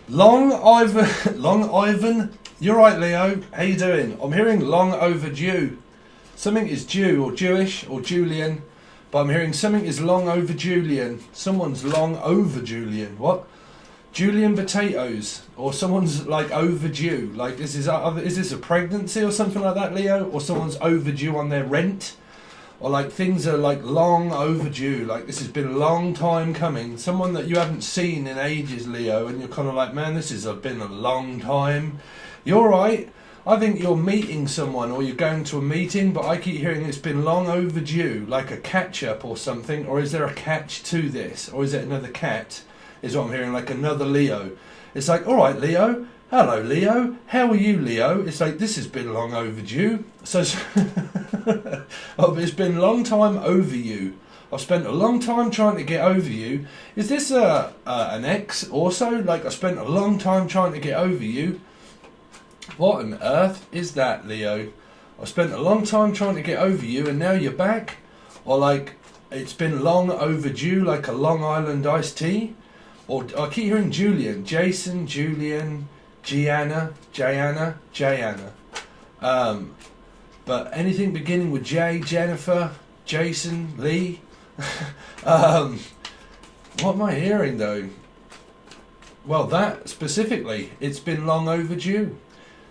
Long Ivan, Long Ivan. You're right, Leo. How you doing? I'm hearing long overdue. Something is Jew or Jewish or Julian, but I'm hearing something is long over Julian. Someone's long over Julian. What? Julian potatoes, or someone's like overdue. Like is this a pregnancy or something like that, Leo? Or someone's overdue on their rent? Or like things are like long overdue, like this has been a long time coming. Someone that you haven't seen in ages, Leo, and you're kind of like, man, this has been a long time. You're right. I think you're meeting someone or you're going to a meeting, but I keep hearing it's been long overdue, like a catch up or something. Or is there a catch to this? Or is it another cat? Is what I'm hearing, like another Leo. It's like, all right, Leo. Hello, Leo. How are you, Leo? It's like, this has been long overdue. So, oh, it's been a long time over you. I've spent a long time trying to get over you. Is this an ex also? Like, I spent a long time trying to get over you. What on earth is that, Leo? I spent a long time trying to get over you and now you're back? Or like, it's been long overdue, like a Long Island iced tea? Or I keep hearing Julian, Jason, Julian, Gianna. But anything beginning with J, Jennifer, Jason, Lee. What am I hearing though? Well, that specifically, it's been long overdue.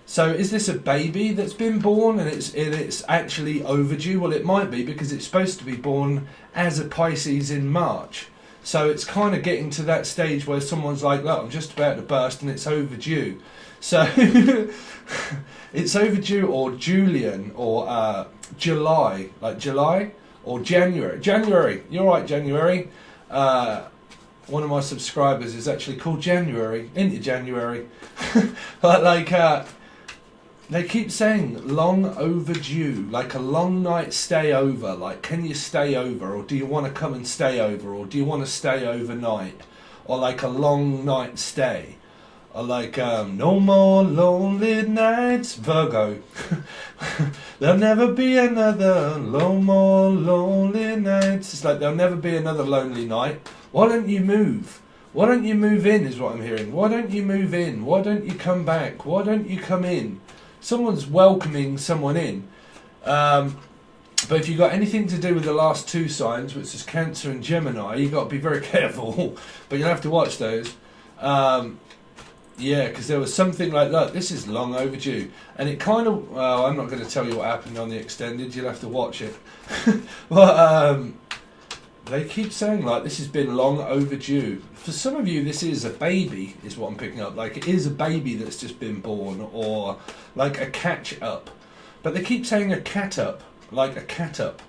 So is this a baby that's been born and it's actually overdue? Well, it might be because it's supposed to be born as a Pisces in March. So it's kind of getting to that stage where someone's like, look, I'm just about to burst and it's overdue. So it's overdue, or Julian, or July, like July, or January. January, you're right, January. One of my subscribers is actually called January, into January. But like, they keep saying long overdue, like a long night stay over. Like, can you stay over, or do you want to come and stay over, or do you want to stay overnight, or like a long night stay, or like no more lonely nights, Virgo. There'll never be another no more lonely nights. It's like there'll never be another lonely night. Why don't you move? Why don't you move in? Is what I'm hearing. Why don't you move in? Why don't you come back? Why don't you come in? Someone's welcoming someone in. But if you've got anything to do with the last two signs, which is Cancer and Gemini, you've got to be very careful. But you'll have to watch those. Yeah, because there was something like, look, this is long overdue. And it kind of, well, I'm not going to tell you what happened on the extended. You'll have to watch it. But they keep saying, like, this has been long overdue. For some of you, this is a baby, is what I'm picking up. Like, it is a baby that's just been born, or like a catch up. But they keep saying a cat up, like a cat up.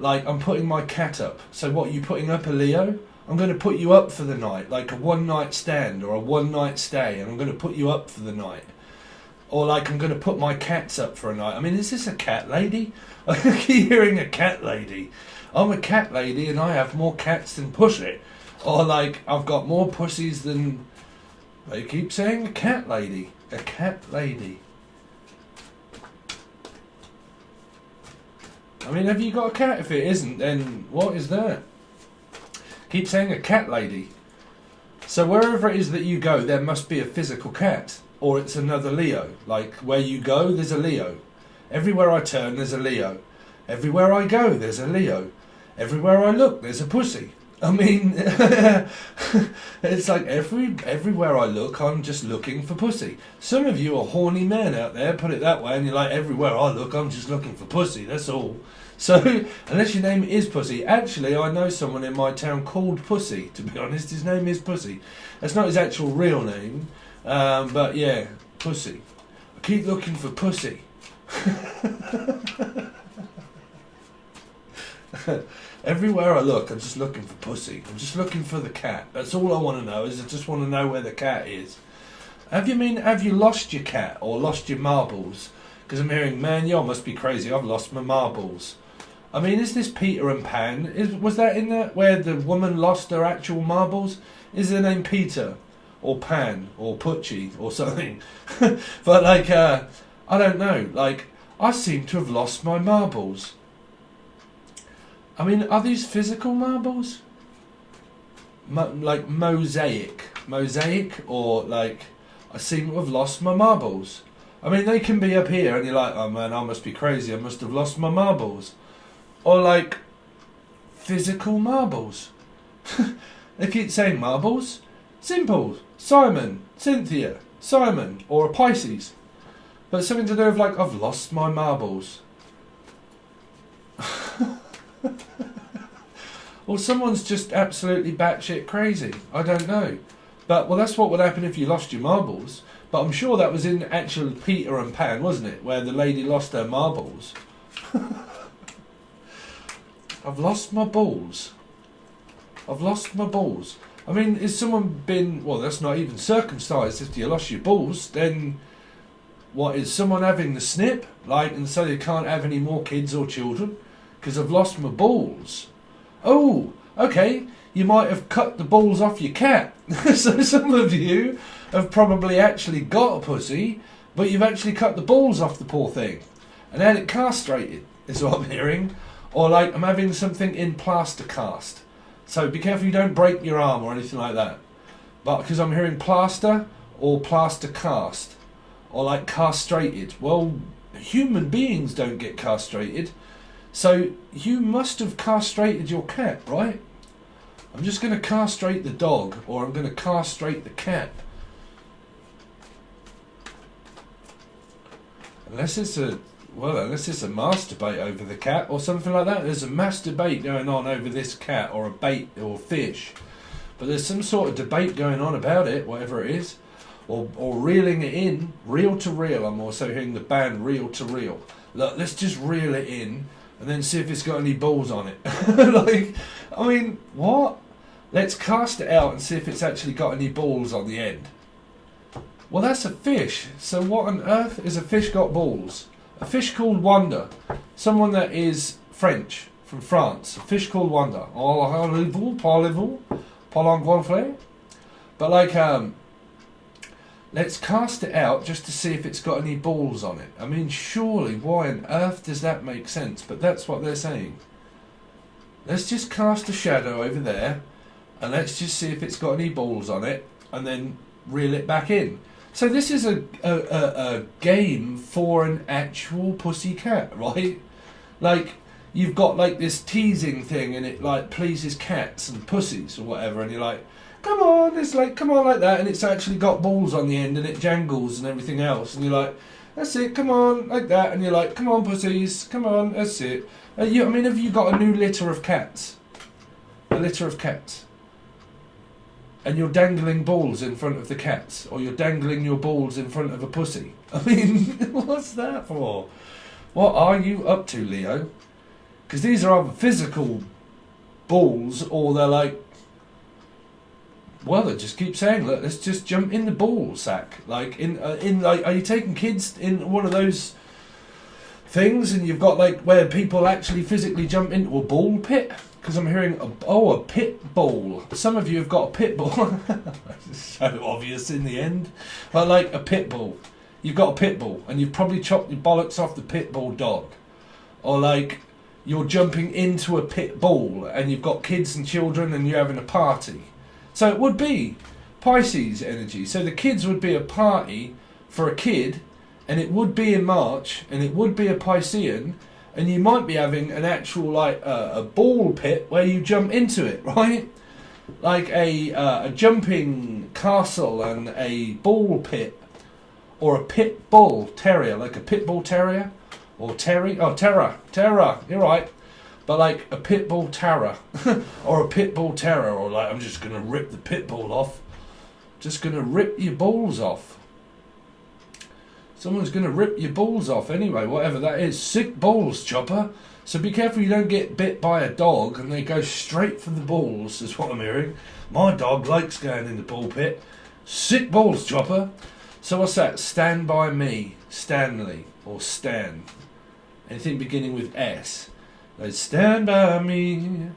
Like, I'm putting my cat up. So what, are you putting up a Leo? I'm going to put you up for the night, like a one night stand or a one night stay, and I'm going to put you up for the night. Or like, I'm going to put my cats up for a night. I mean, is this a cat lady? I keep hearing a cat lady. I'm a cat lady and I have more cats than pussy. Or like, I've got more pussies than... They keep saying a cat lady. A cat lady. I mean, have you got a cat? If it isn't, then what is that? Keep saying a cat lady. So wherever it is that you go, there must be a physical cat. Or it's another Leo. Like, where you go, there's a Leo. Everywhere I turn, there's a Leo. Everywhere I go, there's a Leo. Everywhere I look, there's a pussy. I mean, it's like everywhere I look, I'm just looking for pussy. Some of you are horny men out there, put it that way, and you're like, everywhere I look, I'm just looking for pussy, that's all. So, unless your name is Pussy. Actually, I know someone in my town called Pussy, to be honest. His name is Pussy. That's not his actual real name, but yeah, Pussy. I keep looking for pussy. Everywhere I look, I'm just looking for pussy. I'm just looking for the cat. That's all I want to know, is I just want to know where the cat is. Have you lost your cat or lost your marbles? Because I'm hearing, man, you must be crazy. I've lost my marbles. I mean, is this Peter and Pan? Was that in there where the woman lost her actual marbles? Is their name Peter or Pan or Putchie or something? But like, I don't know. Like, I seem to have lost my marbles. I mean, are these physical marbles? Like mosaic. mosaic, or like I seem to have lost my marbles. I mean, they can be up here and you're like, oh man, I must be crazy, I must have lost my marbles. Or like physical marbles. They keep saying marbles. Simple. Simon, Cynthia, Simon, or a Pisces. But something to do with like, I've lost my marbles. Or someone's just absolutely batshit crazy. I don't know. But, well, that's what would happen if you lost your marbles. But I'm sure that was in actual Peter and Pan, wasn't it? Where the lady lost her marbles. I've lost my balls. I've lost my balls. I mean, is someone been... Well, that's not even circumcised. If you lost your balls, then... What, is someone having the snip? Like, and so they can't have any more kids or children? Because I've lost my balls. Oh, okay. You might have cut the balls off your cat. So some of you have probably actually got a pussy, but you've actually cut the balls off the poor thing. And had it castrated, is what I'm hearing. Or like, I'm having something in plaster cast. So be careful you don't break your arm or anything like that. But because I'm hearing plaster or plaster cast. Or like castrated. Well, human beings don't get castrated. So you must have castrated your cat, right? I'm just going to castrate the dog, or I'm going to castrate the cat. Unless it's a masturbate over the cat or something like that. There's a mass debate going on over this cat or a bait or fish. But there's some sort of debate going on about it, whatever it is. Or reeling it in, reel to reel. I'm also hearing the band reel to reel. Look, let's just reel it in and then see if it's got any balls on it. Like, I mean, what? Let's cast it out and see if it's actually got any balls on the end. Well, that's a fish. So what on earth is a fish got balls? A fish called Wonder. Someone that is French, from France. A fish called Wonder. Parlez-vous? Parlez-vous? But like, let's cast it out just to see if it's got any balls on it. I mean, surely, why on earth does that make sense? But that's what they're saying. Let's just cast a shadow over there, and let's just see if it's got any balls on it, and then reel it back in. So this is a game for an actual pussy cat, right? Like, you've got like this teasing thing, and it like pleases cats and pussies or whatever, and you're like, come on, it's like, come on, like that, and it's actually got balls on the end and it jangles and everything else, and you're like, that's it, come on, like that, and you're like, come on, pussies, come on, that's it. I mean, have you got a new litter of cats? A litter of cats. And you're dangling balls in front of the cats, or you're dangling your balls in front of a pussy. I mean, what's that for? What are you up to, Leo? Because these are either physical balls, or they're like, well, they just keep saying, look, let's just jump in the ball sack. Like, like, are you taking kids in one of those things, and you've got like where people actually physically jump into a ball pit? Because I'm hearing, a pit bull. Some of you have got a pit bull. It's so obvious in the end. But like a pit bull. You've got a pit bull, and you've probably chopped your bollocks off the pit bull dog. Or like, you're jumping into a pit bull, and you've got kids and children, and you're having a party. So it would be Pisces energy. So the kids would be a party for a kid, and it would be in March, and it would be a Piscean, and you might be having an actual like a ball pit where you jump into it, right? Like a jumping castle and a ball pit, or a pit bull terrier, like a pit bull terrier, or terror. You're right. But like a pit bull terror, or a pit bull terror, or like, I'm just gonna rip the pit bull off. Just gonna rip your balls off. Someone's gonna rip your balls off anyway, whatever that is. Sick balls, Chopper. So be careful you don't get bit by a dog and they go straight for the balls, is what I'm hearing. My dog likes going in the ball pit. Sick balls, Chopper. So what's that? Stand by me, Stanley, or Stan. Anything beginning with S. Like, stand by me,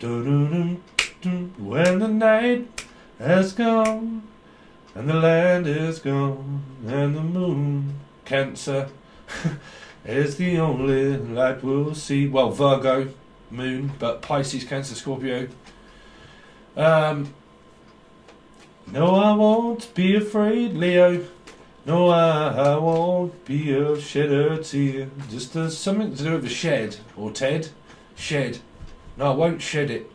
when the night has gone, and the land is gone, and the moon, Cancer, is the only light we'll see. Well, Virgo, moon, but Pisces, Cancer, Scorpio. No, I won't be afraid, Leo. No, I won't be a shedder tear. Just something to do with a shed, or Ted. Shed. No, I won't shed it.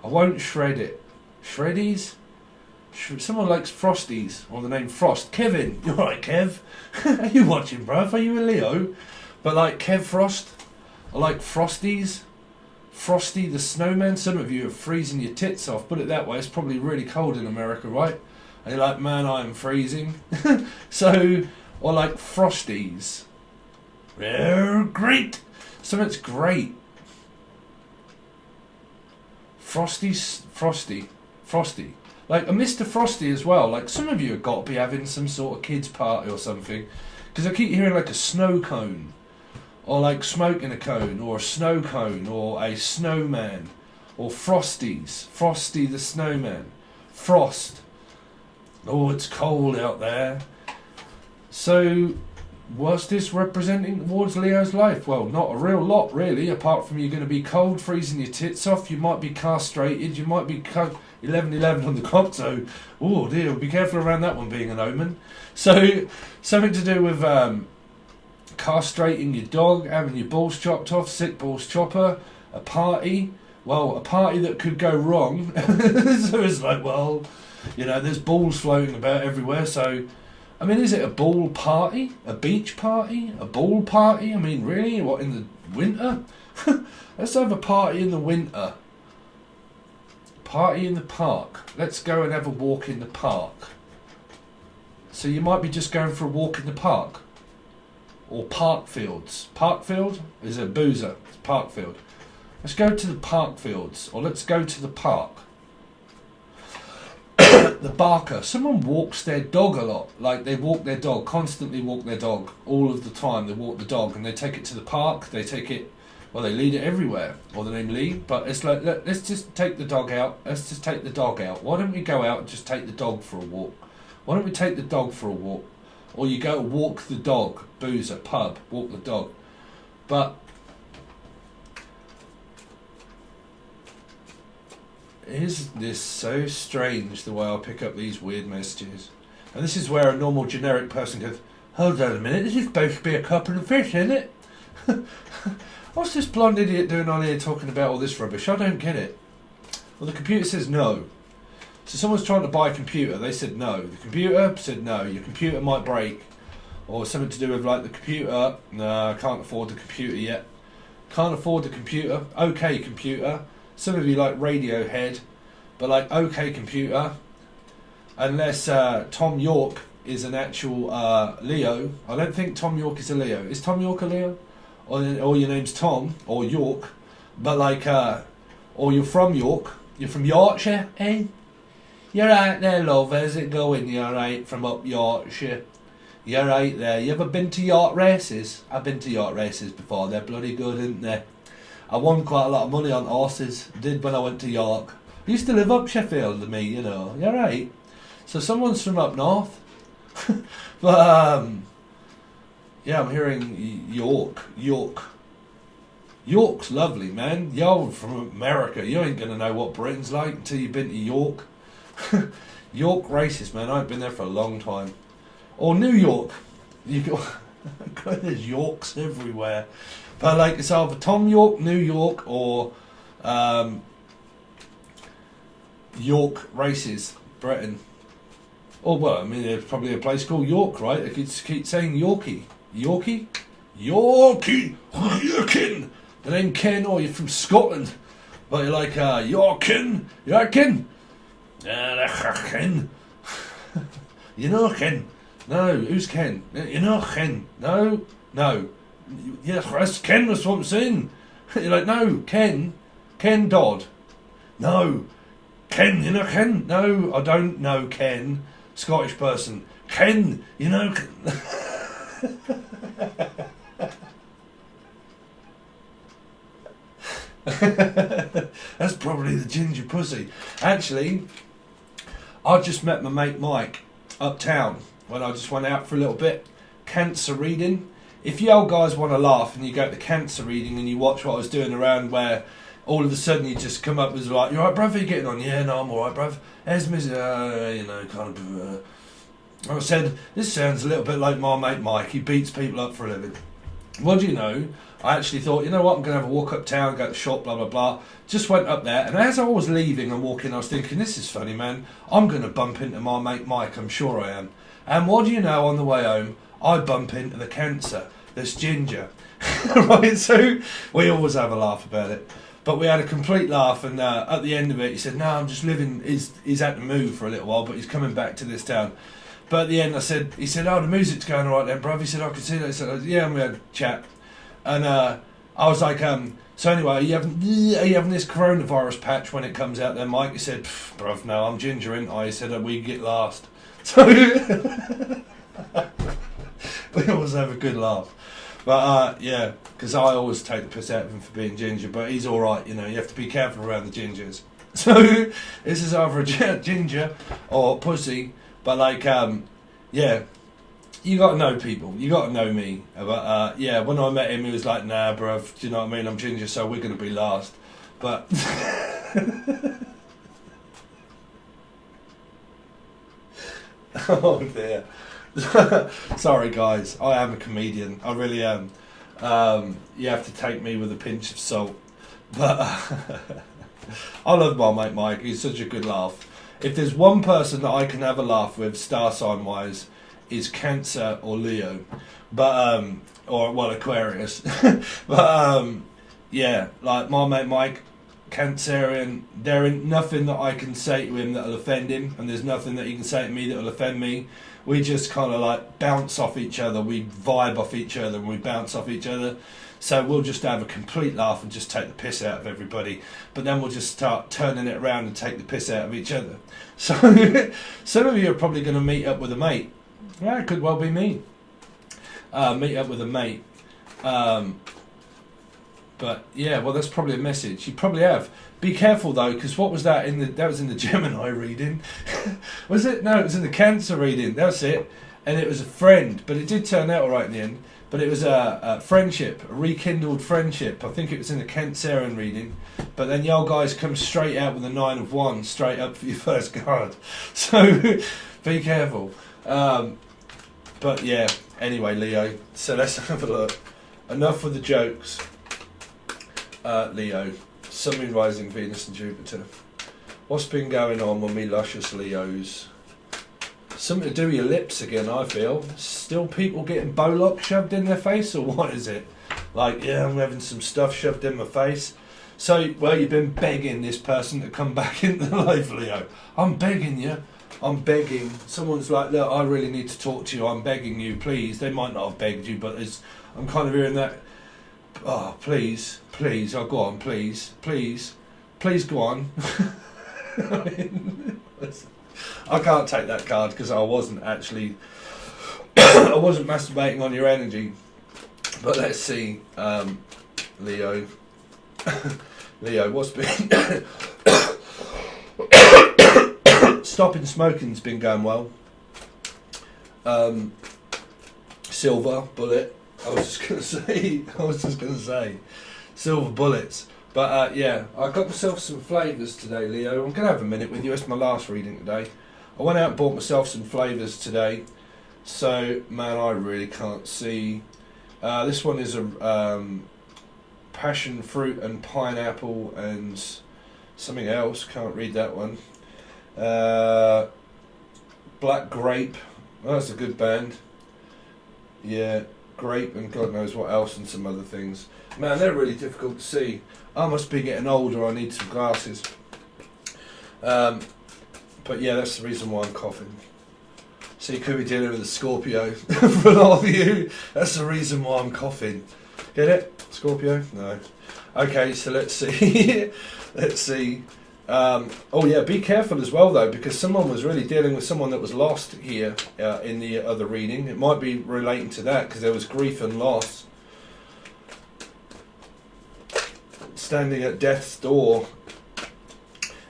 I won't shred it. Shreddies? Someone likes Frosties, or the name Frost. Kevin, you alright, Kev? Are you watching, bruv? Are you a Leo? But like Kev Frost, I like Frosties. Frosty the Snowman. Some of you are freezing your tits off. Put it that way. It's probably really cold in America, right? And you're like, man, I am freezing. So, or like Frosties. They're great. Something's great. Frosty. Like a Mr. Frosty as well. Like some of you have got to be having some sort of kids party or something. Because I keep hearing like a snow cone. Or like smoking a cone. Or a snow cone. Or a snowman. Or Frosties. Frosty the Snowman. Frost. Oh, it's cold out there. So, what's this representing towards Leo's life? Well, not a real lot, really, apart from you're going to be cold, freezing your tits off, you might be castrated, you might be 11-11 on the clock, so, oh dear, be careful around that one being an omen. So, something to do with castrating your dog, having your balls chopped off, sick balls chopper, a party. Well, a party that could go wrong. So it's like, well, you know, there's balls floating about everywhere, so... I mean, is it a ball party? A beach party? A ball party? I mean, really? What, in the winter? Let's have a party in the winter. Party in the park. Let's go and have a walk in the park. So you might be just going for a walk in the park. Or park fields. Park field is a boozer. It's park field. Let's go to the park fields. Or let's go to the park. The barker. Someone walks their dog a lot. Like they walk their dog, constantly walk their dog. All of the time they walk the dog and they take it to the park. They take it, well, they lead it everywhere. Or the name Lee. But it's like, let's just take the dog out. Let's just take the dog out. Why don't we go out and just take the dog for a walk? Why don't we take the dog for a walk? Or you go walk the dog. Boozer, pub, walk the dog. But isn't this so strange, the way I pick up these weird messages? And this is where a normal generic person goes, hold on a minute, this is supposed to be a couple of fish, isn't it? What's this blonde idiot doing on here talking about all this rubbish? I don't get it. Well, the computer says no. So someone's trying to buy a computer, they said no. The computer said no, your computer might break. Or something to do with like the computer, no, I can't afford the computer yet. Can't afford the computer, okay computer. Some of you like Radiohead, but like OK Computer, unless Tom York is an actual Leo. I don't think Tom York is a Leo. Is Tom York a Leo? Or your name's Tom, or York, but like, or you're from York. You're from Yorkshire, eh? You're right there, love, how's it going? You're right from up Yorkshire. You're right there. You ever been to York races? I've been to York races before, they're bloody good, aren't they? I won quite a lot of money on horses. Did when I went to York. I used to live up Sheffield, me, you know. You're right. So someone's from up north. But yeah, I'm hearing York. York's lovely, man. You're from America. You ain't gonna know what Britain's like until you've been to York. York races, man. I've been there for a long time. Or New York. You go. There's Yorks everywhere. But like it's either Tom York, New York, or York races, Britain. Or well, I mean there's probably a place called York, right? They could keep saying Yorkie. Yorkie? Yorkie! Yorkin! The name Ken, or you're from Scotland. But you're like, Yorkin! Yorkin! Ken! You know Ken? No, who's Ken? You know Ken? No? No. Yes, that's Ken, that's what I'm saying. You're like, no, Ken Dodd. No, Ken, you know Ken? No, I don't know Ken. Scottish person. Ken, you know That's probably the ginger pussy. Actually, I just met my mate Mike uptown when I just went out for a little bit. Cancer reading. If you old guys want to laugh and you go to cancer reading and you watch what I was doing around where all of a sudden he just come up and was like, "You alright, bruv? How you getting on?" "Yeah, no, I'm alright, bruv." "As Miss, you know, kind of." I said, "This sounds a little bit like my mate Mike. He beats people up for a living." What do you know? I actually thought, you know what, I'm going to have a walk uptown, go to the shop, blah, blah, blah. Just went up there, and as I was leaving and walking, I was thinking, this is funny, man. I'm going to bump into my mate Mike, I'm sure I am. And what do you know, on the way home, I bump into the cancer. There's Ginger. Right, so we always have a laugh about it. But we had a complete laugh, and at the end of it, he said, "No, I'm just living," he's had to move for a little while, but he's coming back to this town. But at the end, he said, "Oh, the music's going all right then, bruv." He said, "I can see that." He said, "Yeah," and we had a chat. And I was like, "So anyway, are you having this coronavirus patch when it comes out then, Mike?" He said, "Bruv, no, I'm Ginger, ain't I?" He said, "We get last." So we always have a good laugh. But yeah, because I always take the piss out of him for being ginger, but he's alright, you know, you have to be careful around the gingers. So this is either a ginger or pussy, but like, yeah, you got to know people, you got to know me. But yeah, when I met him, he was like, "Nah, bruv, do you know what I mean? I'm ginger, so we're going to be last." But oh dear. Sorry guys, I am a comedian, I really am. You have to take me with a pinch of salt. But I love my mate Mike, he's such a good laugh. If there's one person that I can have a laugh with, star sign wise, is Cancer or Leo. But or well, Aquarius. But yeah, like my mate Mike, Cancerian, there ain't nothing that I can say to him that'll offend him, and there's nothing that he can say to me that'll offend me. We just kind of like bounce off each other, we vibe off each other, and we bounce off each other. So we'll just have a complete laugh and just take the piss out of everybody, but then we'll just start turning it around and take the piss out of each other. So some of you are probably going to meet up with a mate. Yeah, it could well be me. Meet up with a mate. But yeah, well, that's probably a message. You probably have. Be careful though, because what was that that was in the Gemini reading? Was it? No, it was in the Cancer reading. That's it. And it was a friend, but it did turn out all right in the end. But it was a friendship, a rekindled friendship. I think it was in the Cancerian reading. But then y'all guys come straight out with a 9 of Wands, straight up for your first card. So be careful. But yeah, anyway, Leo. So let's have a look. Enough with the jokes. Leo. Sun, Moon, Rising, Venus and Jupiter. What's been going on with me luscious Leos? Something to do with your lips again, I feel. Still people getting Bollock shoved in their face, or what is it? Like, yeah, I'm having some stuff shoved in my face. So, well, you've been begging this person to come back into life, Leo. I'm begging you. I'm begging. Someone's like, "Look, I really need to talk to you. I'm begging you, please." They might not have begged you, but I'm kind of hearing that. "Oh, please, please, oh, go on, please, please, please go on." I mean, I can't take that card because I wasn't actually, I wasn't masturbating on your energy. But let's see, Leo. Leo, what's been... Stopping smoking's been going well. Silver bullet. I was just gonna say, silver bullets. But yeah, I got myself some flavours today, Leo. I'm gonna have a minute with you. It's my last reading today. I went out and bought myself some flavours today. So man, I really can't see. This one is a passion fruit and pineapple and something else. Can't read that one. Black grape. Oh, that's a good band. Yeah. Grape and God knows what else and some other things. Man, they're really difficult to see. I must be getting older, I need some glasses. But yeah, that's the reason why I'm coughing. So you could be dealing with a Scorpio. For a lot of you, that's the reason why I'm coughing. Get it? Scorpio? No. Okay, so let's see. Let's see. Oh yeah, be careful as well though, because someone was really dealing with someone that was lost here in the other reading. It might be relating to that because there was grief and loss. Standing at death's door.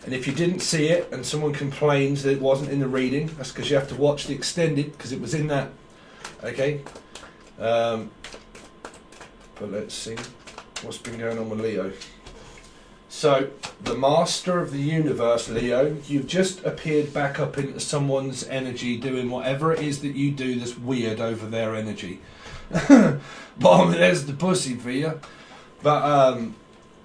And if you didn't see it and someone complains that it wasn't in the reading, that's because you have to watch the extended because it was in that. Okay. But let's see what's been going on with Leo. So, the master of the universe, Leo, you've just appeared back up into someone's energy doing whatever it is that you do that's weird over their energy. But there's the pussy for you. But,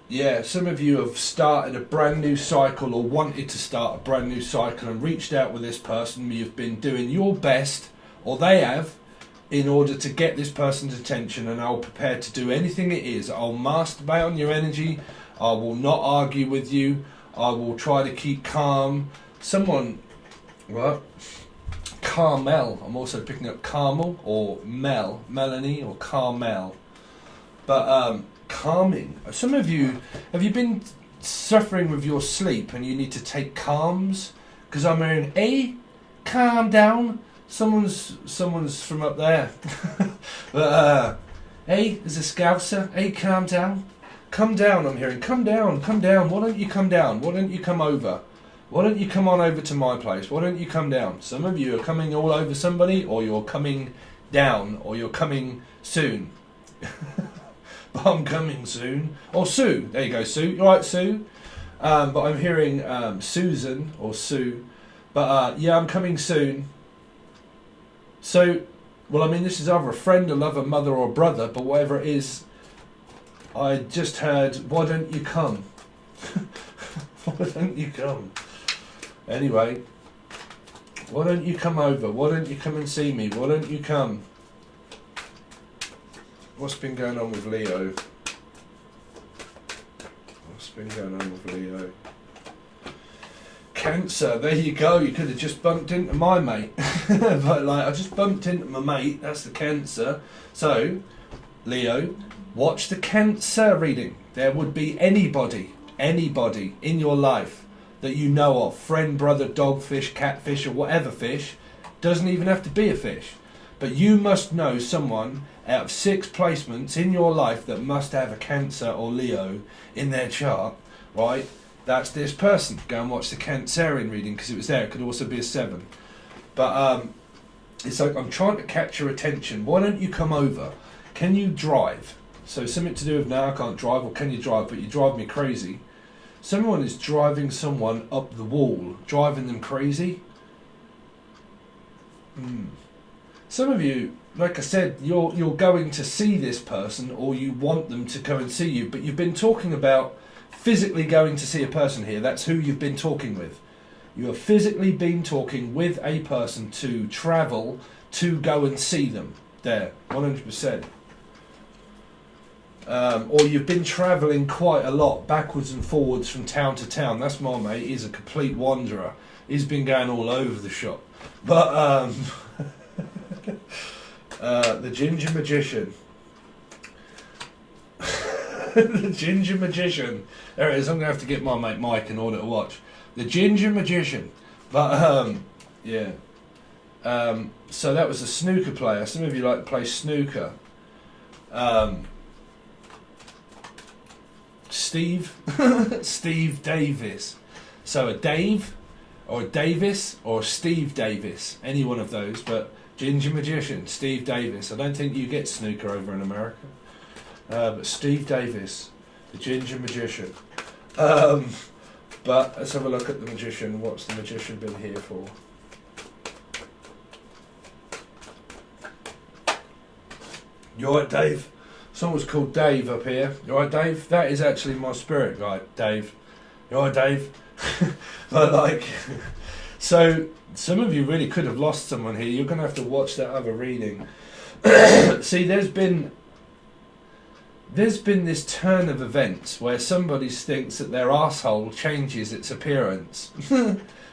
yeah, some of you have started a brand new cycle or wanted to start a brand new cycle and reached out with this person. You've been doing your best, or they have, in order to get this person's attention, and I'll prepare to do anything it is. I'll masturbate on your energy. I will not argue with you. I will try to keep calm. Someone, what? Carmel. I'm also picking up Carmel or Melanie or Carmel. But calming. Some of you, have you been suffering with your sleep and you need to take calms? Because I'm hearing, hey, calm down. Someone's from up there. But hey, there's a scouser. Hey, calm down. Come down, I'm hearing. Come down. Why don't you come down? Why don't you come over? Why don't you come on over to my place? Why don't you come down? Some of you are coming all over somebody, or you're coming down, or you're coming soon. But I'm coming soon. Or Sue. There you go, Sue. You alright, Sue? But I'm hearing Susan or Sue. But yeah, I'm coming soon. So, well, I mean, this is either a friend, a lover, mother, or brother, but whatever it is, I just heard, why don't you come? Why don't you come? Anyway, why don't you come over? Why don't you come and see me? Why don't you come? What's been going on with Leo? What's been going on with Leo? Cancer, there you go. You could have just bumped into my mate. But like, I just bumped into my mate. That's the Cancer. So, Leo, watch the Cancer reading. There would be anybody in your life that you know of, friend, brother, dog, fish, catfish, or whatever fish, doesn't even have to be a fish. But you must know someone out of 6 placements in your life that must have a Cancer or Leo in their chart, right? That's this person. Go and watch the Cancerian reading because it was there. It could also be a 7. But it's like, I'm trying to catch your attention. Why don't you come over? Can you drive? So something to do with, no, I can't drive, or can you drive, but you drive me crazy. Someone is driving someone up the wall, driving them crazy. Some of you, like I said, you're going to see this person, or you want them to go and see you, but you've been talking about physically going to see a person here. That's who you've been talking with. You have physically been talking with a person to travel to go and see them. There, 100%. Or you've been travelling quite a lot, backwards and forwards from town to town. That's my mate. He's a complete wanderer. He's been going all over the shop. But the Ginger Magician. The Ginger Magician. There it is. I'm going to have to get my mate Mike in order to watch. The Ginger Magician. But, yeah. So that was a snooker player. Some of you like to play snooker. Steve. Steve Davis. So a Dave, or a Davis, or a Steve Davis. Any one of those. But Ginger Magician, Steve Davis. I don't think you get snooker over in America. But Steve Davis, the Ginger Magician. But let's have a look at the Magician. What's the Magician been here for? You alright, Dave? Someone's called Dave up here. You alright, Dave? That is actually my spirit guide, Dave. You alright, Dave? But like, so some of you really could have lost someone here. You're going to have to watch that other reading. See, there's been this turn of events where somebody thinks that their arsehole changes its appearance.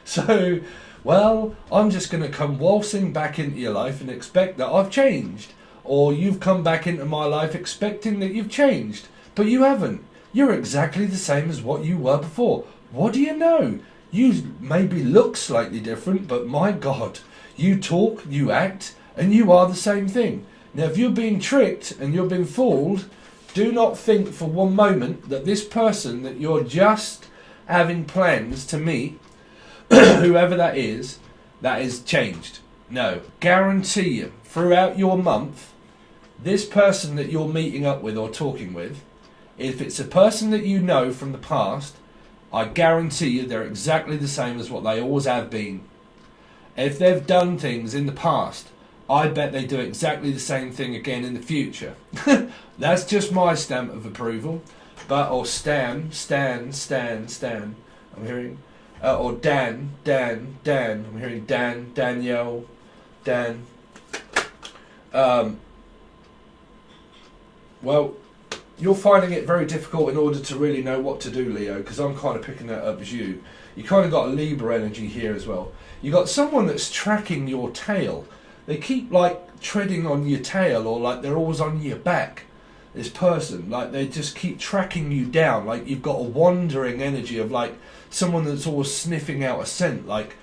So, well, I'm just going to come waltzing back into your life and expect that I've changed. Or you've come back into my life expecting that you've changed. But you haven't. You're exactly the same as what you were before. What do you know? You maybe look slightly different, but my God, you talk, you act, and you are the same thing. Now, if you're being tricked and you're being fooled, do not think for one moment that this person that you're just having plans to meet, whoever that is changed. No, guarantee you, throughout your month, this person that you're meeting up with or talking with If it's a person that you know from the past, I guarantee you they're exactly the same as what they always have been. If they've done things in the past, I bet they do exactly the same thing again in the future. That's just my stamp of approval. But, or Stan, I'm hearing. Or Dan, I'm hearing Dan, Danielle, Dan. Well, you're finding it very difficult in order to really know what to do, Leo, because I'm kind of picking that up as you. You kind of got a Libra energy here as well. You got someone that's tracking your tail. They keep like treading on your tail, or like they're always on your back. This person, like they just keep tracking you down. Like you've got a wandering energy of like someone that's always sniffing out a scent. Like,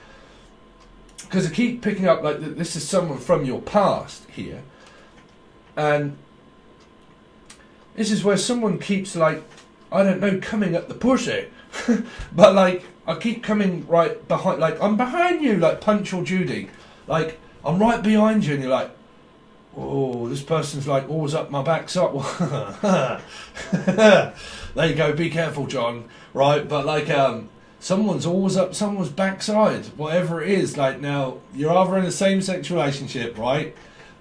because I keep picking up like this is someone from your past here, and this is where someone keeps like, I don't know, coming at the pussy. But like I keep coming right behind, like I'm behind you, like Punch or Judy, like I'm right behind you, and you're like, oh, this person's like always up my backside. There you go, be careful, John. Right, but like someone's always up someone's backside, whatever it is. Like now you're either in a same-sex relationship, right?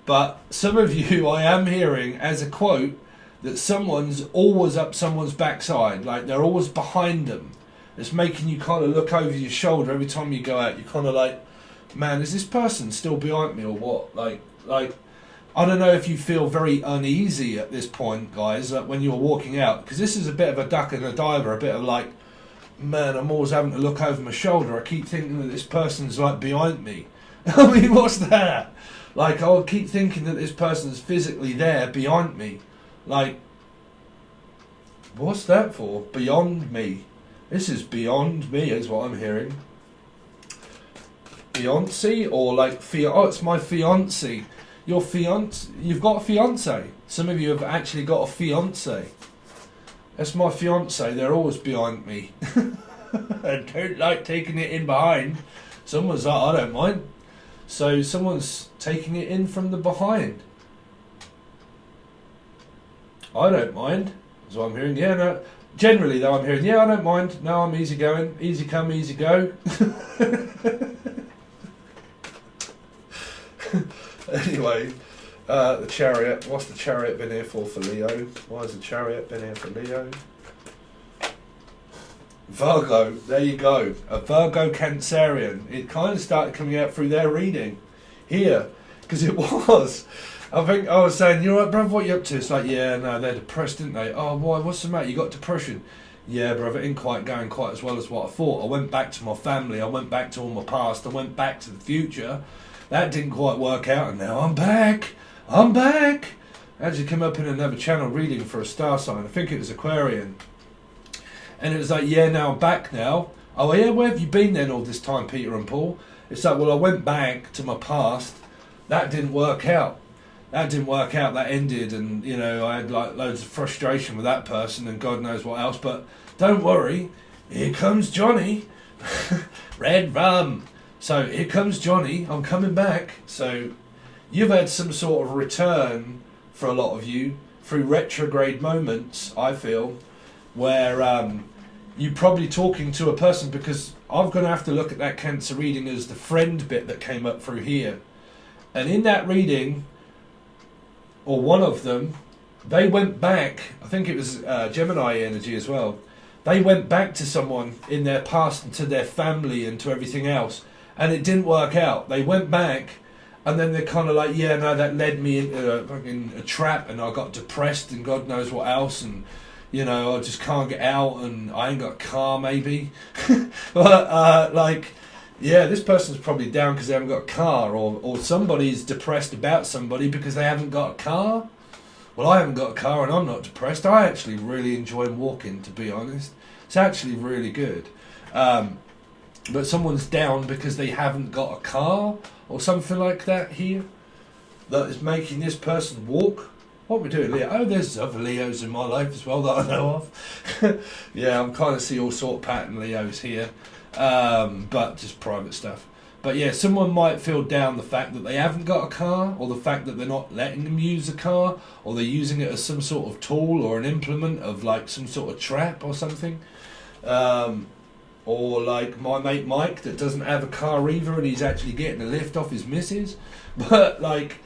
But some of you, I am hearing as a quote that someone's always up someone's backside, like they're always behind them. It's making you kind of look over your shoulder every time you go out. You're kind of like, man, is this person still behind me or what? Like I don't know if you feel very uneasy at this point, guys, like when you're walking out, because this is a bit of a duck and a diver, a bit of like, man, I'm always having to look over my shoulder. I keep thinking that this person's like behind me. I mean, what's that? Like, I'll keep thinking that this person's physically there behind me. Like, what's that for? Beyond me. This is beyond me, is what I'm hearing. Fiancé or like oh, it's my fiancé. Your fiance, you've got a fiance. Some of you have actually got a fiance. That's my fiance. They're always behind me. I don't like taking it in behind. Someone's like, I don't mind. So someone's taking it in from the behind. I don't mind. That's what I'm hearing. Yeah, no. Generally, though, I'm hearing, yeah, I don't mind. No, I'm easy going. Easy come, easy go. Anyway, the Chariot. What's the Chariot been here for Leo? Why has the Chariot been here for Leo? Virgo. There you go. A Virgo Cancerian. It kind of started coming out through their reading here, because it was. I think I was saying, you alright, bruv, what you up to? It's like, yeah, no, they're depressed, didn't they? Oh, why, what's the matter? You got depression? Yeah, bruv, it ain't quite going quite as well as what I thought. I went back to my family, I went back to all my past, I went back to the future. That didn't quite work out, and now I'm back. I'm back. I actually came up in another channel reading for a star sign. I think it was Aquarian. And it was like, yeah, now I'm back now. Oh, yeah, where have you been then all this time, Peter and Paul? It's like, well, I went back to my past. That didn't work out. That didn't work out, that ended, and you know, I had like loads of frustration with that person and God knows what else, but don't worry, here comes Johnny. Red rum. So here comes Johnny, I'm coming back. So you've had some sort of return for a lot of you through retrograde moments, I feel, where you're probably talking to a person, because I'm going to have to look at that Cancer reading as the friend bit that came up through here. And in that reading, or one of them, they went back, I think it was Gemini energy as well, they went back to someone in their past and to their family and to everything else, and it didn't work out. They went back, and then they're kind of like, yeah, no, that led me into a trap, and I got depressed and God knows what else, and you know, I just can't get out, and I ain't got a car maybe. But like, yeah, this person's probably down because they haven't got a car, or somebody's depressed about somebody because they haven't got a car. Well, I haven't got a car and I'm not depressed. I actually really enjoy walking, to be honest. It's actually really good. But someone's down because they haven't got a car or something like that here that is making this person walk. What are we doing, Leo? Oh, there's other Leos in my life as well that I know of. Yeah, I'm kind of see all sort of pattern Leos here. But just private stuff. But yeah, someone might feel down the fact that they haven't got a car, or the fact that they're not letting them use a car, or they're using it as some sort of tool or an implement of like some sort of trap or something. Or like my mate Mike that doesn't have a car either, and he's actually getting a lift off his missus. But like,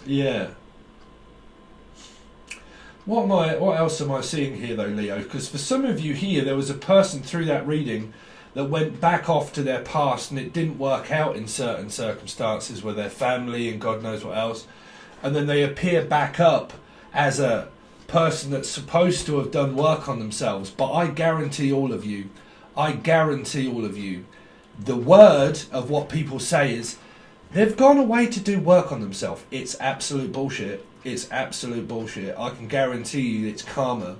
yeah. What else am I seeing here though, Leo? Because for some of you here, there was a person through that reading that went back off to their past and it didn't work out in certain circumstances with their family and God knows what else. And then they appear back up as a person that's supposed to have done work on themselves. But I guarantee all of you, the word of what people say is, they've gone away to do work on themselves. It's absolute bullshit. It's absolute bullshit. I can guarantee you it's karma.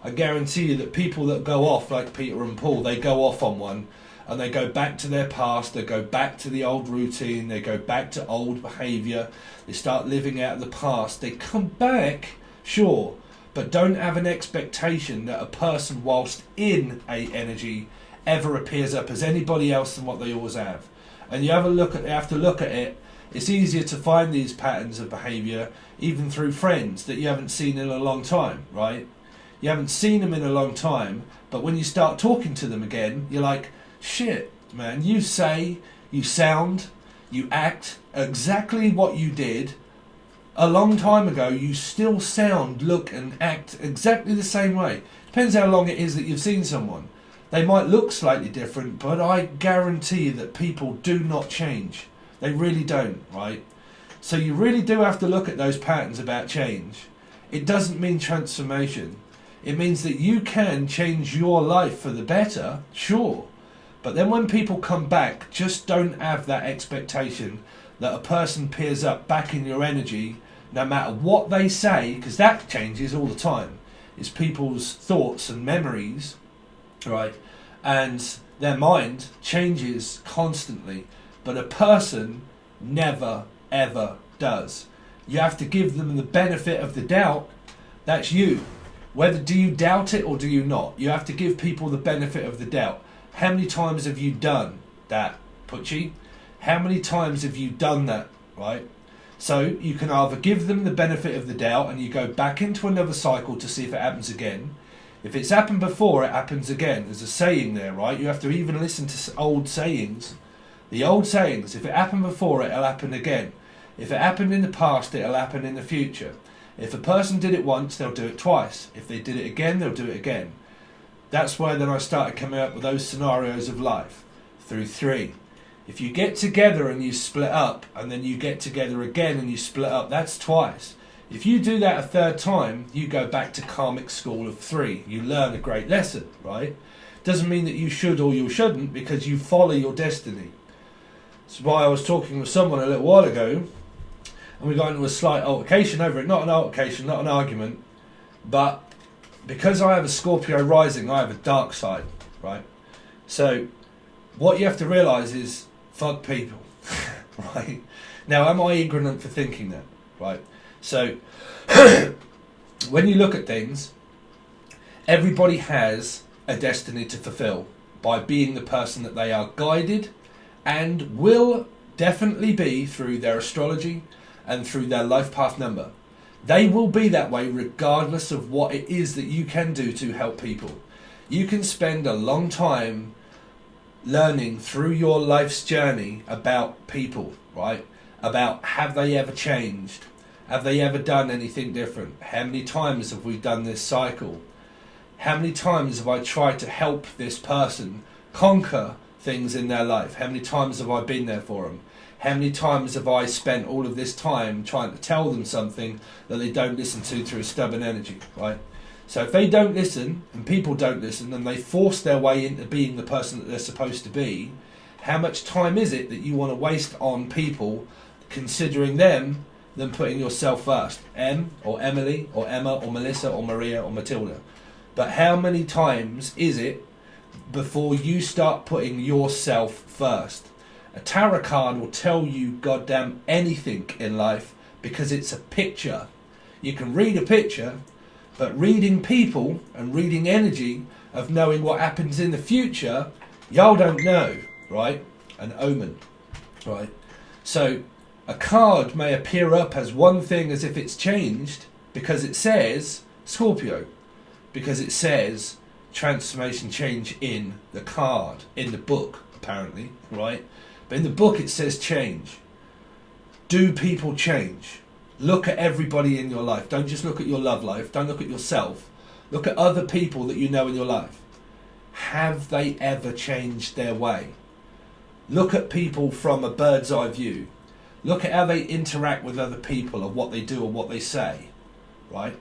I guarantee you that people that go off, like Peter and Paul, they go off on one and they go back to their past, they go back to the old routine, they go back to old behaviour, they start living out of the past. They come back, sure, but don't have an expectation that a person whilst in a energy ever appears up as anybody else than what they always have. And you have to look at it. It's easier to find these patterns of behaviour even through friends that you haven't seen in a long time, right? You haven't seen them in a long time, but when you start talking to them again, you're like, shit, man, you say, you sound, you act exactly what you did a long time ago. You still sound, look and act exactly the same way. Depends how long it is that you've seen someone. They might look slightly different, but I guarantee that people do not change. They really don't, right? So you really do have to look at those patterns about change. It doesn't mean transformation. It means that you can change your life for the better, sure. But then when people come back, just don't have that expectation that a person peers up back in your energy, no matter what they say, because that changes all the time. It's people's thoughts and memories, right? And their mind changes constantly. But a person never, ever does. You have to give them the benefit of the doubt. That's you. Whether do you doubt it or do you not? You have to give people the benefit of the doubt. How many times have you done that, Pucci? How many times have you done that, right? So you can either give them the benefit of the doubt and you go back into another cycle to see if it happens again. If it's happened before, it happens again. There's a saying there, right? You have to even listen to old sayings. The old sayings, if it happened before, it'll happen again. If it happened in the past, it'll happen in the future. If a person did it once, they'll do it twice. If they did it again, they'll do it again. That's where then I started coming up with those scenarios of life. Through 3. If you get together and you split up, and then you get together again and you split up, that's twice. If you do that a 3rd time, you go back to karmic school of 3. You learn a great lesson, right? Doesn't mean that you should or you shouldn't, because you follow your destiny. That's why I was talking with someone a little while ago, and we got into a slight altercation over it. Not an altercation, not an argument, but because I have a Scorpio rising, I have a dark side, right? So what you have to realise is, fuck people, right? Now, am I ignorant for thinking that, right? So when you look at things, everybody has a destiny to fulfill by being the person that they are guided and will definitely be through their astrology and through their life path number. They will be that way regardless of what it is that you can do to help people. You can spend a long time learning through your life's journey about people, right? About have they ever changed? Have they ever done anything different? How many times have we done this cycle? How many times have I tried to help this person conquer things in their life? How many times have I been there for them? How many times have I spent all of this time trying to tell them something that they don't listen to through a stubborn energy, right? So if they don't listen, and people don't listen, and they force their way into being the person that they're supposed to be, how much time is it that you want to waste on people considering them than putting yourself first? Em, or Emily, or Emma, or Melissa, or Maria, or Matilda. But how many times is it before you start putting yourself first? A tarot card will tell you goddamn anything in life because it's a picture. You can read a picture, but reading people and reading energy of knowing what happens in the future, y'all don't know, right? An omen, right? So a card may appear up as one thing as if it's changed because it says Scorpio, because it says transformation change in the card, in the book, apparently, right? But in the book it says change. Do people change? Look at everybody in your life. Don't just look at your love life. Don't look at yourself. Look at other people that you know in your life. Have they ever changed their way? Look at people from a bird's eye view. Look at how they interact with other people, or what they do or what they say, right?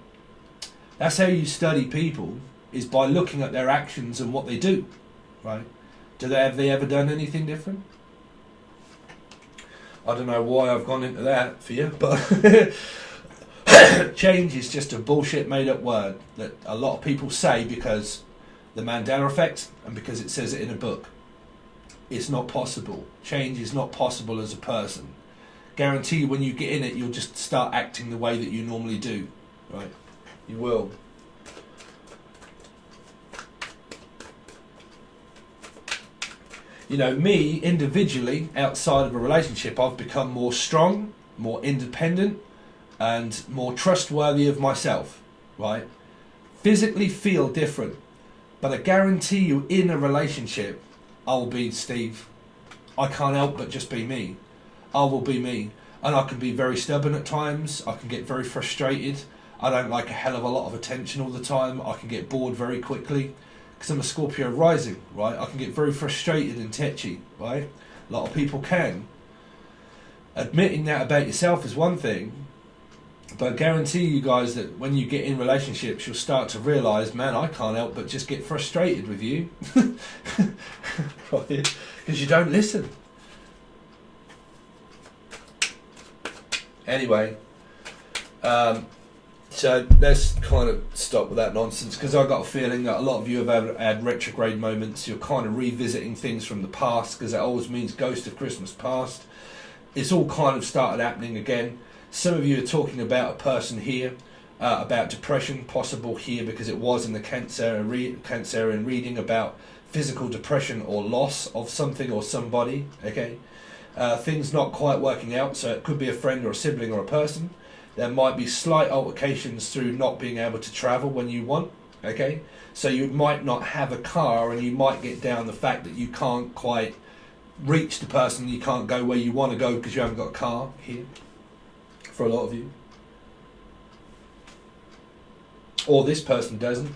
That's how you study people, is by looking at their actions and what they do, right? Have they ever done anything different? I don't know why I've gone into that for you, but change is just a bullshit made up word that a lot of people say because the Mandela effect and because it says it in a book. It's not possible. Change is not possible as a person. Guarantee you when you get in it, you'll just start acting the way that you normally do, right? You will. You know, me individually, outside of a relationship, I've become more strong, more independent, and more trustworthy of myself, right? Physically feel different, but I guarantee you in a relationship, I'll be Steve. I can't help but just be me. I will be me. And I can be very stubborn at times. I can get very frustrated. I don't like a hell of a lot of attention all the time. I can get bored very quickly. Because I'm a Scorpio rising, right? I can get very frustrated and tetchy, right? A lot of people can. Admitting that about yourself is one thing, but I guarantee you guys that when you get in relationships, you'll start to realise, man, I can't help but just get frustrated with you. Right? Because you don't listen. Anyway, so let's kind of stop with that nonsense, because I've got a feeling that a lot of you have had retrograde moments. You're kind of revisiting things from the past, because that always means ghost of Christmas past. It's all kind of started happening again. Some of you are talking about a person here, about depression, possible here because it was in the Cancerian reading about physical depression or loss of something or somebody, okay? Things not quite working out, so it could be a friend or a sibling or a person. There might be slight altercations through not being able to travel when you want, okay? So you might not have a car, and you might get down the fact that you can't quite reach the person, you can't go where you want to go because you haven't got a car here, for a lot of you. Or this person doesn't.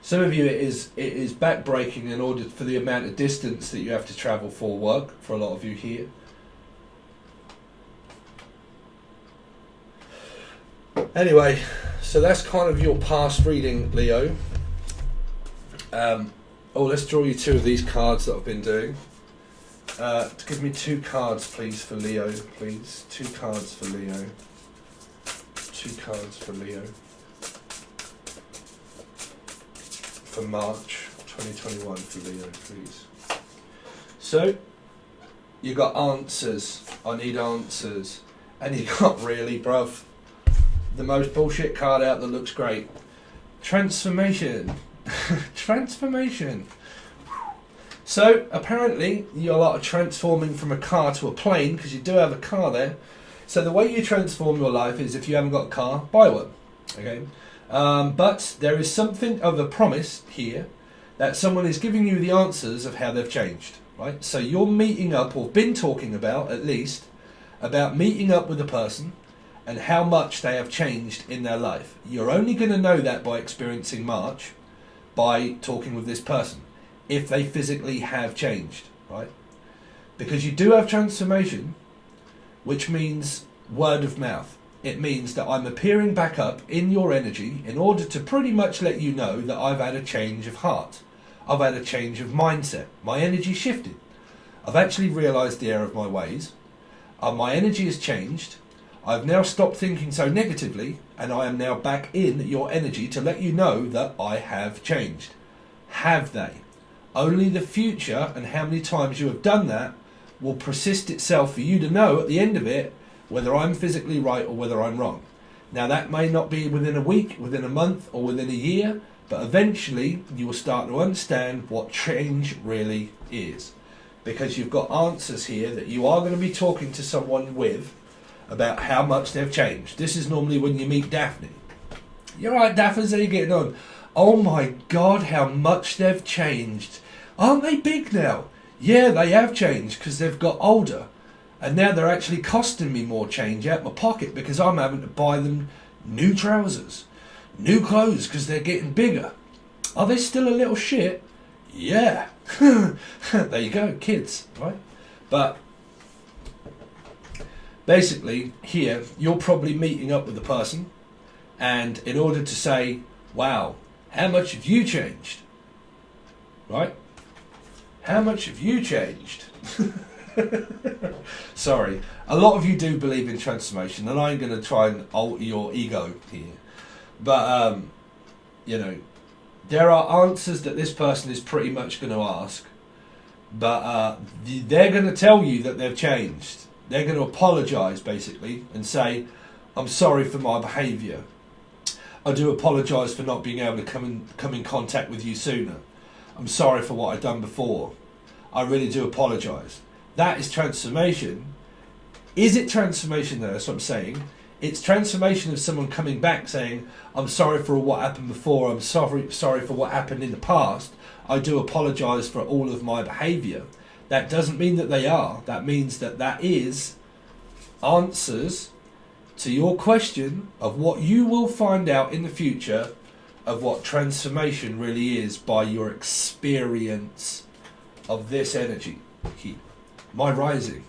Some of you, it is back-breaking in order for the amount of distance that you have to travel for work, for a lot of you here. Anyway, so that's kind of your past reading, Leo. Let's draw you two of these cards that I've been doing. Give me two cards, please, for Leo, please. Two cards for Leo. Two cards for Leo. For March 2021 for Leo, please. So, you got answers. I need answers. And you got, really, bruv, the most bullshit card out that looks great. Transformation. Transformation. So, apparently, you're like transforming from a car to a plane, because you do have a car there. So the way you transform your life is, if you haven't got a car, buy one. Okay? But there is something of a promise here that someone is giving you the answers of how they've changed, right? So you're meeting up, or been talking about, at least, about meeting up with a person and how much they have changed in their life. You're only going to know that by experiencing March, by talking with this person, if they physically have changed, right? Because you do have transformation, which means word of mouth. It means that I'm appearing back up in your energy in order to pretty much let you know that I've had a change of heart. I've had a change of mindset. My energy shifted. I've actually realised the error of my ways. My energy has changed. I've now stopped thinking so negatively, and I am now back in your energy to let you know that I have changed. Have they? Only the future and how many times you have done that will persist itself for you to know at the end of it whether I'm physically right or whether I'm wrong. Now that may not be within a week, within a month, or within a year, but eventually you will start to understand what change really is. Because you've got answers here that you are going to be talking to someone with about how much they've changed. This is normally when you meet Daphne. You're right, Daphne, how are you getting on? Oh my God, how much they've changed. Aren't they big now? Yeah, they have changed because they've got older. And now they're actually costing me more change out my pocket because I'm having to buy them new trousers, new clothes because they're getting bigger. Are they still a little shit? Yeah. There you go, kids, right? But basically here you're probably meeting up with a person, and in order to say, wow, how much have you changed? Right? How much have you changed? Sorry, a lot of you do believe in transformation, and I'm going to try and alter your ego here. But, you know, there are answers that this person is pretty much going to ask, but they're going to tell you that they've changed. They're going to apologise, basically, and say, I'm sorry for my behaviour. I do apologise for not being able to come in contact with you sooner. I'm sorry for what I've done before. I really do apologise. That is transformation. Is it transformation though? That's what I'm saying. It's transformation of someone coming back saying, I'm sorry for what happened before. I'm sorry for what happened in the past. I do apologise for all of my behaviour. That doesn't mean that they are. That means that that is answers to your question of what you will find out in the future of what transformation really is by your experience of this energy. My rising,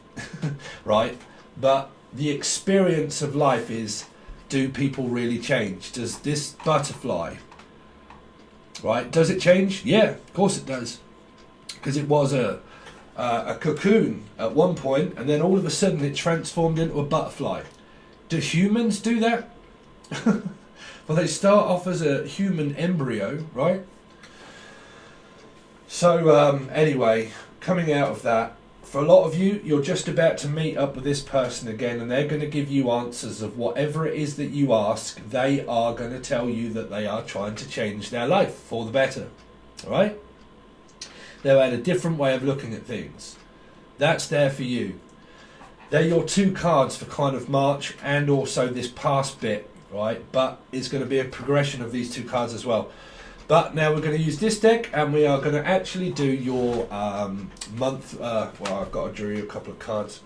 right? But the experience of life is, do people really change? Does this butterfly, right, does it change? Yeah, of course it does. Because it was a cocoon at one point, and then all of a sudden it transformed into a butterfly. Do humans do that? Well, they start off as a human embryo, right? So anyway, coming out of that, for a lot of you, you're just about to meet up with this person again, and they're going to give you answers of whatever it is that you ask. They are going to tell you that they are trying to change their life for the better. All right? They've had a different way of looking at things. That's there for you. They're your two cards for kind of March and also this past bit, right? But it's going to be a progression of these two cards as well. But now we're going to use this deck, and we are going to actually do your month. Well, I've got to draw you a couple of cards.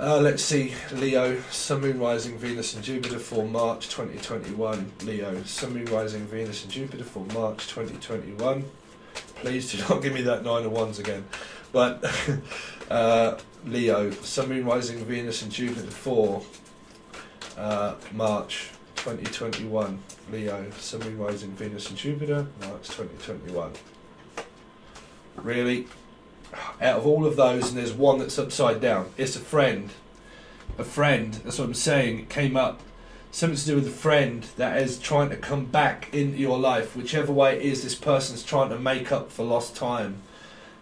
Let's see, Leo, Sun, Moon, Rising, Venus and Jupiter for March 2021. Leo, Sun, Moon, Rising, Venus and Jupiter for March 2021. Please do not give me that 9 of Wands again. But Leo, Sun, Moon, Rising, Venus and Jupiter for March 2021. Leo, Sun, Moon, Rising, Venus and Jupiter, March 2021. Really? Out of all of those, and there's one that's upside down. It's a friend. A friend, that's what I'm saying. It came up. Something to do with a friend that is trying to come back into your life. Whichever way it is, this person's trying to make up for lost time.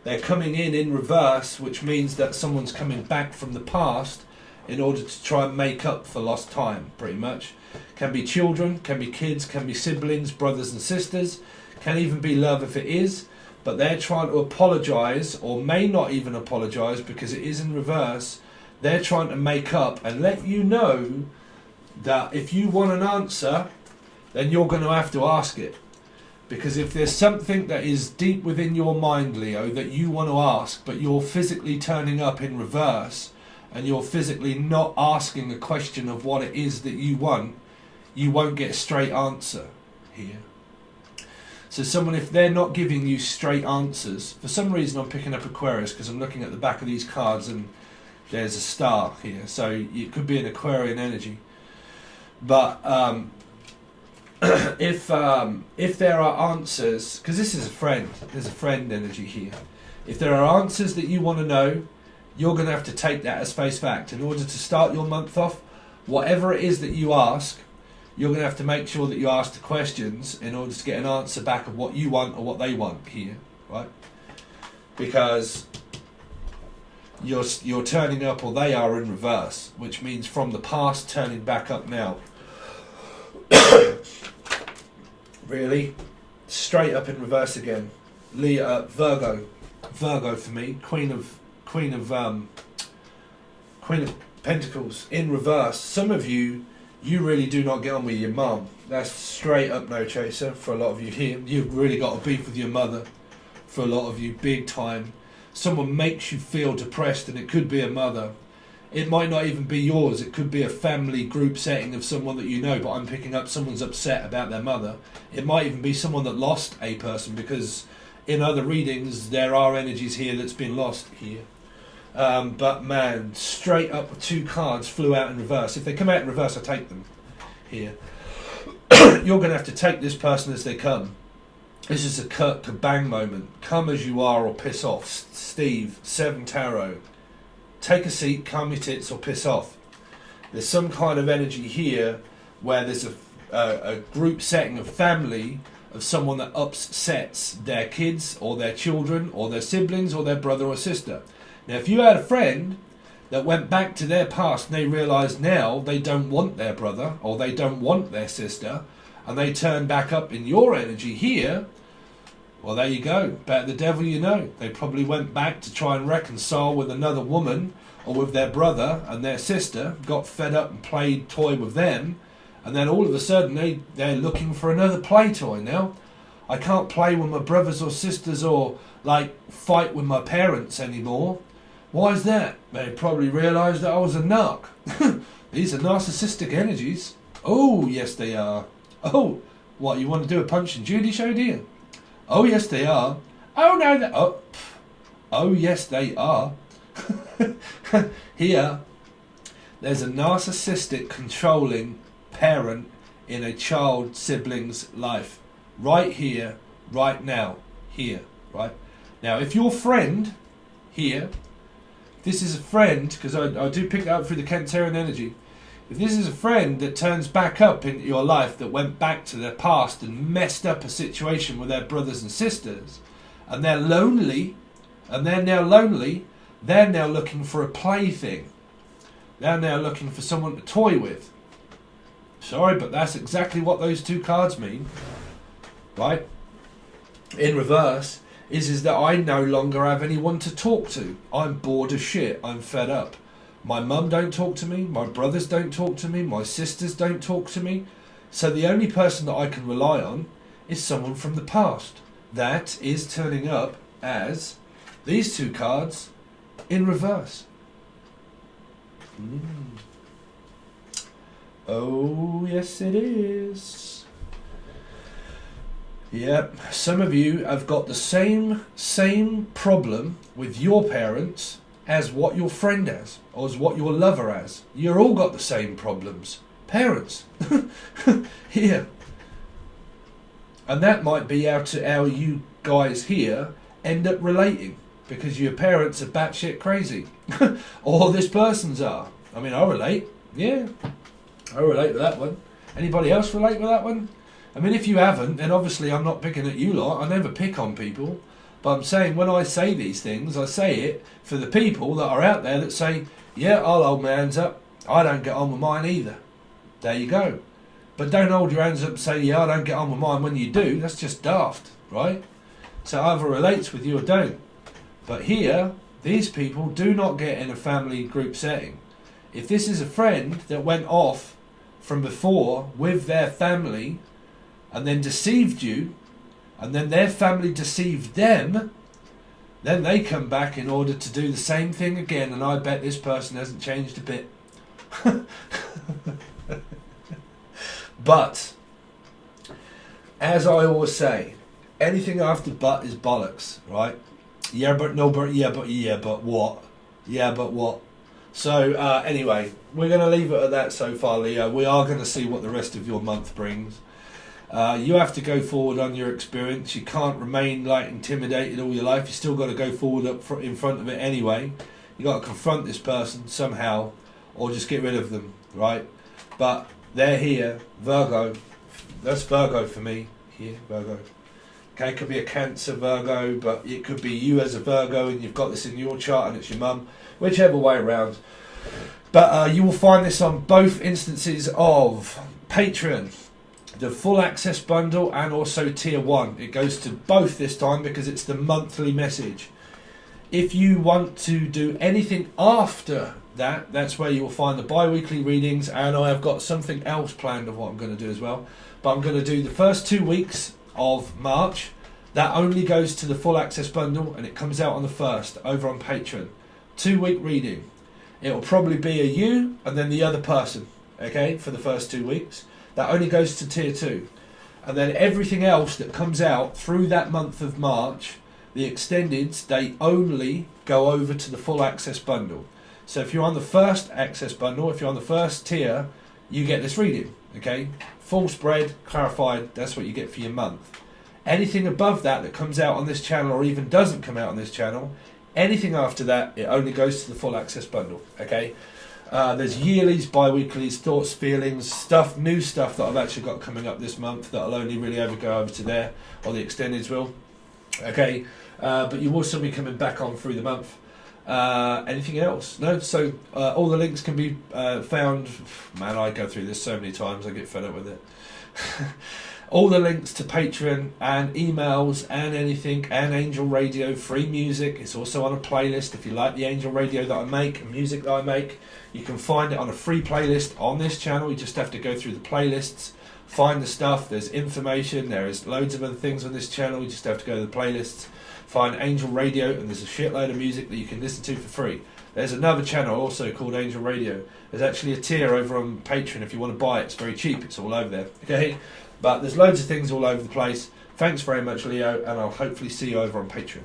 They're coming in reverse, which means that someone's coming back from the past in order to try and make up for lost time, pretty much. Can be children, can be kids, can be siblings, brothers and sisters, can even be love if it is, but they're trying to apologise, or may not even apologise because it is in reverse. They're trying to make up and let you know that if you want an answer, then you're going to have to ask it. Because if there's something that is deep within your mind, Leo, that you want to ask, but you're physically turning up in reverse, and you're physically not asking a question of what it is that you want, you won't get a straight answer here. So someone, if they're not giving you straight answers, for some reason I'm picking up Aquarius because I'm looking at the back of these cards and there's a star here. So it could be an Aquarian energy. But if there are answers, because this is a friend, there's a friend energy here. If there are answers that you want to know, you're going to have to take that as face fact. In order to start your month off, whatever it is that you ask, you're going to have to make sure that you ask the questions in order to get an answer back of what you want or what they want here, right? Because you're turning up, or they are in reverse, which means from the past turning back up now. Really? Straight up in reverse again. Virgo. Virgo for me. Queen of Pentacles in reverse. Some of you really do not get on with your mum. That's straight up no chaser for a lot of you here. You've really got a beef with your mother for a lot of you, big time. Someone makes you feel depressed, and it could be a mother. It might not even be yours. It could be a family group setting of someone that you know, but I'm picking up someone's upset about their mother. It might even be someone that lost a person, because in other readings there are energies here that's been lost here. But man, straight up 2 cards flew out in reverse. If they come out in reverse, I take them here. You're going to have to take this person as they come. This is a Kurt Kabang moment. Come as you are or piss off. Steve, 7 Tarot. Take a seat, calm your tits or piss off. There's some kind of energy here where there's a group setting of family of someone that upsets their kids or their children or their siblings or their brother or sister. Now, if you had a friend that went back to their past and they realised now they don't want their brother or they don't want their sister, and they turn back up in your energy here, well, there you go. Better the devil you know. They probably went back to try and reconcile with another woman or with their brother and their sister, got fed up and played toy with them, and then all of a sudden they're looking for another play toy now. I can't play with my brothers or sisters or like fight with my parents anymore. Why is that? They probably realised that I was a narc. These are narcissistic energies. Oh, yes they are. Oh, what, you want to do a Punch and Judy show, do you? Oh, yes they are. Oh, no, oh, yes they are. Here, there's a narcissistic, controlling parent in a child, sibling's life. Right here, right now, here, right? Now, if your friend here, this is a friend, because I do pick that up through the Cancerian energy. If this is a friend that turns back up into your life, that went back to their past and messed up a situation with their brothers and sisters, and they're lonely, they're now looking for a plaything. They're now looking for someone to toy with. Sorry, but that's exactly what those 2 cards mean. Right? In reverse, is that I no longer have anyone to talk to. I'm bored of shit. I'm fed up. My mum don't talk to me, my brothers don't talk to me, my sisters don't talk to me. So the only person that I can rely on is someone from the past. That is turning up as these 2 cards in reverse. Oh, yes it is. Yep, some of you have got the same problem with your parents as what your friend has, or as what your lover has. You're all got the same problems. Parents. Here. And that might be how you guys here end up relating, because your parents are batshit crazy. Or this person's are. I mean, I relate. Yeah. I relate to that one. Anybody else relate with that one? I mean, if you haven't, then obviously I'm not picking at you lot. I never pick on people. But I'm saying, when I say these things, I say it for the people that are out there that say, yeah, I'll hold my hands up. I don't get on with mine either. There you go. But don't hold your hands up and say, yeah, I don't get on with mine when you do. That's just daft, right? So either relates with you or don't. But here, these people do not get in a family group setting. If this is a friend that went off from before with their family and then deceived you, and then their family deceived them, then they come back in order to do the same thing again, and I bet this person hasn't changed a bit. But, as I always say, anything after but is bollocks, right? Yeah, but no, but yeah, but what? Yeah, but what? So, anyway, we're going to leave it at that so far, Leo. We are going to see what the rest of your month brings. You have to go forward on your experience. You can't remain like intimidated all your life. You still got to go forward in front of it anyway. You got to confront this person somehow, or just get rid of them, right? But they're here, Virgo. That's Virgo for me. Here, Virgo. Okay, it could be a Cancer Virgo, but it could be you as a Virgo, and you've got this in your chart, and it's your mum. Whichever way around. But you will find this on both instances of Patron. the full access bundle and also tier 1. It goes to both this time because it's the monthly message. If you want to do anything after that, that's where you will find the bi-weekly readings, and I have got something else planned of what I'm going to do as well. But I'm going to do the first 2 weeks of March. That only goes to the full access bundle, and it comes out on the 1st over on Patron. 2-week reading. It will probably be a you and then the other person, okay, for the first 2 weeks. That only goes to tier 2. And then everything else that comes out through that month of March, the extendeds, they only go over to the full access bundle. So if you're on the first access bundle, if you're on the first tier, you get this reading, okay? Full spread, clarified, that's what you get for your month. Anything above that that comes out on this channel or even doesn't come out on this channel, anything after that, it only goes to the full access bundle, okay? There's yearlies, bi-weeklies, thoughts, feelings, stuff, new stuff that I've actually got coming up this month that I'll only really ever go over to there, or the extendeds will, okay? But you will still be coming back on through the month. Anything else? No? So all the links can be found. Man, I go through this so many times, I get fed up with it. All the links to Patreon and emails and anything, and Angel Radio, free music. It's also on a playlist. If you like the Angel Radio that I make and music that I make, you can find it on a free playlist on this channel. You just have to go through the playlists, find the stuff. There's information. There is loads of other things on this channel. You just have to go to the playlists, find Angel Radio, and there's a shitload of music that you can listen to for free. There's another channel also called Angel Radio. There's actually a tier over on Patreon if you want to buy it. It's very cheap. It's all over there. Okay. But there's loads of things all over the place. Thanks very much, Leo, and I'll hopefully see you over on Patreon.